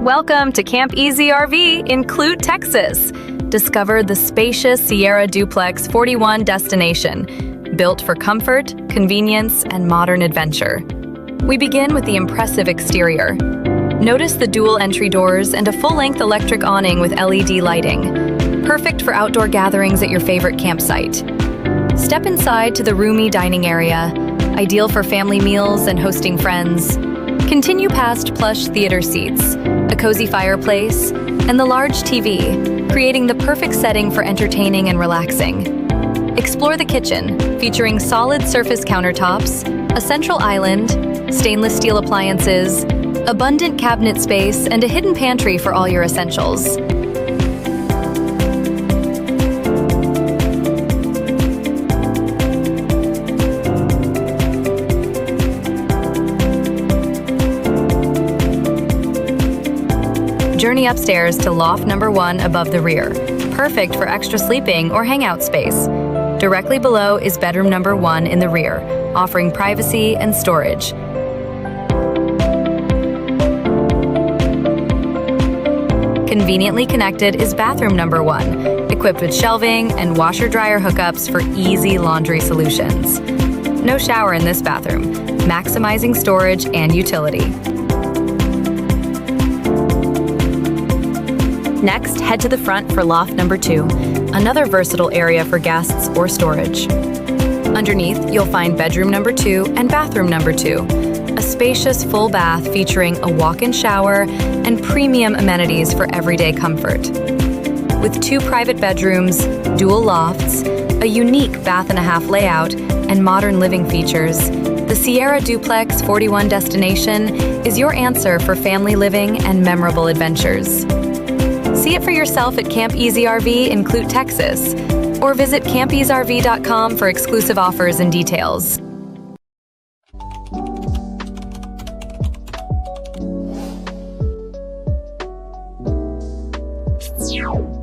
Welcome to Camp Easy RV in Clute, Texas. Discover the spacious Sierra Duplex 41 destination, built for comfort, convenience, and modern adventure. We begin with the impressive exterior. Notice the dual entry doors and a full-length electric awning with LED lighting, perfect for outdoor gatherings at your favorite campsite. Step inside to the roomy dining area, ideal for family meals and hosting friends. Continue past plush theater seats, a cozy fireplace, and the large TV, creating the perfect setting for entertaining and relaxing. Explore the kitchen, featuring solid surface countertops, a central island, stainless steel appliances, abundant cabinet space, and a hidden pantry for all your essentials. Journey upstairs to loft number 1 above the rear, perfect for extra sleeping or hangout space. Directly below is bedroom number 1 in the rear, offering privacy and storage. Conveniently connected is bathroom number 1, equipped with shelving and washer-dryer hookups for easy laundry solutions. No shower in this bathroom, maximizing storage and utility. Next, head to the front for loft number 2, another versatile area for guests or storage. Underneath, you'll find bedroom number 2 and bathroom number 2, a spacious full bath featuring a walk-in shower and premium amenities for everyday comfort. With 2 private bedrooms, dual lofts, a unique bath-and-a-half layout, and modern living features, the Sierra Duplex 41 destination is your answer for family living and memorable adventures. See it for yourself at Camp Easy RV in Clute, Texas, or visit campeaserv.com for exclusive offers and details. Yeah.